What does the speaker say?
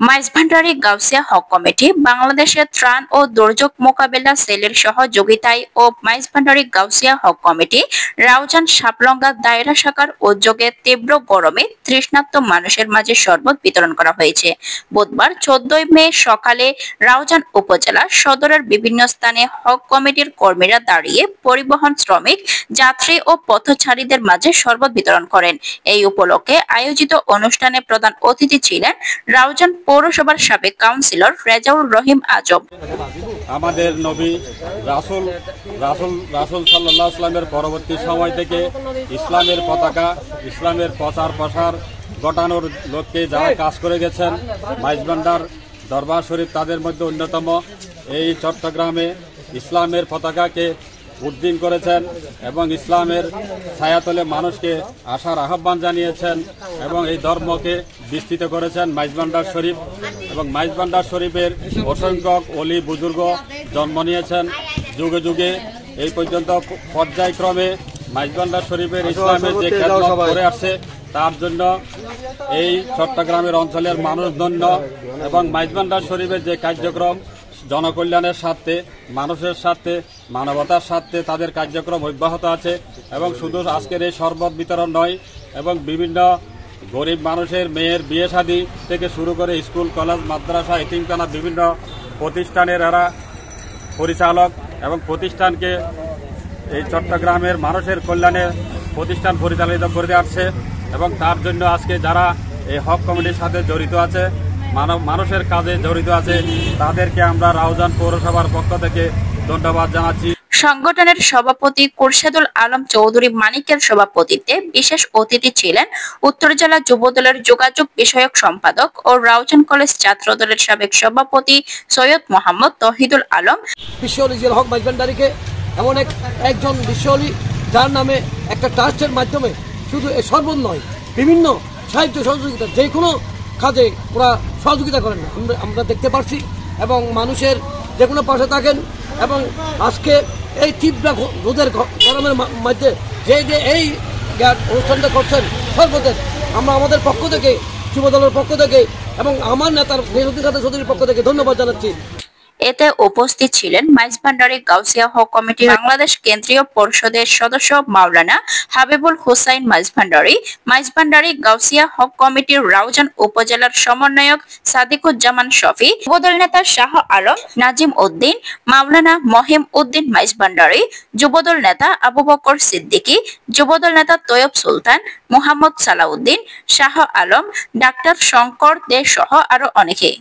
Maizbhandari Gausia hoc committee বাংলাদেশের ত্রাণ ও দুর্যোগ মোকাবেলা সেলের সহযোগিতায় ও মাইজভান্ডারী গাউসিয়া হক কমিটি রাউজান সাপলঙ্গা দায়রা শাখার উদ্যোগে তীব্র গরমে তৃষ্ণার্ত মানুষের মাঝে শরবত বিতরণ করা হয়েছে। বুধবার 14 মে সকালে রাউজান উপজেলা সদরের বিভিন্ন স্থানে হক কমিটির কর্মীরা দাঁড়িয়ে পরিবহন শ্রমিক, যাত্রী ও পথচারীদের মাঝে শরবত বিতরণ করেন। এই উপলক্ষে আয়োজিত অনুষ্ঠানে প্রধান অতিথি ছিলেন রাউজান পৌরসভার সাবেক কাউন্সিলর রেজাউল রহিম আজম। আমাদের নবী রাসূল সাল্লাল্লাহু আলাইহি ওয়াসাল্লামের পরবর্তী সময় থেকে ইসলামের পতাকা, ইসলামের প্রচার প্রসার ঘটানোর লক্ষ্যে যারা কাজ করে গেছেন, মাইজভান্ডার দরবার শরীফ তাদের মধ্যে অন্যতম। এই চট্টগ্রামে ইসলামের পতাকাকে উদ্দিন করেছেন এবং ইসলামের ছায়াতলে মানুষকে আসার আহ্বান জানিয়েছেন এবং এই ধর্মকে বিস্তৃত করেছেন মাইজভান্ডার শরীফ। এবং মাইজভান্ডার শরীফের অসংখ্য অলি বুজুর্গ জন্ম নিয়েছেন যুগে যুগে। এই পর্যন্ত পর্যায়ক্রমে মাইজভান্ডার শরীফের ইসলামের যে খেদমত করে আসছে তার জন্য এই চট্টগ্রামের অঞ্চলের মানুষ ধন্য। এবং মাইজভান্ডার শরীফের যে কার্যক্রম জনকল্যাণের স্বার্থে, মানুষের স্বার্থে, মানবতার স্বার্থে তাদের কার্যক্রম অব্যাহত আছে। এবং শুধু আজকের এই শরবত বিতরণ নয়, এবং বিভিন্ন গরিব মানুষের মেয়ের বিয়ে শাদী থেকে শুরু করে স্কুল, কলেজ, মাদ্রাসা, এতিমখানা বিভিন্ন প্রতিষ্ঠানের এরা পরিচালক এবং প্রতিষ্ঠানকে এই চট্টগ্রামের মানুষের কল্যাণে প্রতিষ্ঠান পরিচালিত করে আসছে। এবং তার জন্য আজকে যারা এই হক কমিটির সাথে জড়িত আছে, মানুষের কাজে জড়িত আছে, তাদেরকে আমরা রাউজান পৌরসভার পক্ষ থেকে ধন্যবাদ জানাচ্ছি। সংগঠনের সভাপতি কুরশেদুল আলম চৌধুরী মানিকের সভাপতিত্বে বিশেষ অতিথি ছিলেন উত্তর জেলা যুবদলের যোগাযোগ বিষয়ক সম্পাদক ও রাউজান কলেজ ছাত্র দলের সাবেক সভাপতি সৈয়দ মোহাম্মদ তহিদুল আলম। বিশ্বলি জিয়াউল হক মাইজভান্ডারীকে এমন একজন বিশ্বলি যার নামে একটা ট্রাস্টের মাধ্যমে শুধু এই শরবত নয়, বিভিন্ন সাহিত্য সহযোগিতা যে কোনো কাজে ওরা সহযোগিতা করেন আমরা দেখতে পাচ্ছি এবং মানুষের যে কোনো পাশে থাকেন। এবং আজকে এই তীব্র রোদের গরমের মধ্যে যে এই অনুষ্ঠানটা করছেন সর্বদের, আমরা আমাদের পক্ষ থেকে, যুবদলের পক্ষ থেকে এবং আমার নেতার নিরুদ্দিন চৌধুরীর পক্ষ থেকে ধন্যবাদ জানাচ্ছি। এতে উপস্থিত ছিলেন মাইজভান্ডারী গাউসিয়া হক কমিটি বাংলাদেশ কেন্দ্রীয় পরিষদের সদস্য মাওলানা হাবিবুল হুসাইন মাইজভান্ডারী গাউসিয়া হক কমিটির রাউজান উপজেলার সমন্বয়ক সাদিকুজ্জামান শফি, যুবদল নেতা শাহ আলম, নাজিম উদ্দিন, মাওলানা মহিম উদ্দিন মাইজভান্ডারী, যুবদল নেতা আবু বকর সিদ্দিকী, যুবদল নেতা তৈয়ব সুলতান, মোহাম্মদ সালাউদ্দিন, শাহ আলম, ডাক্তার শঙ্কর দে সহ আরো অনেকে।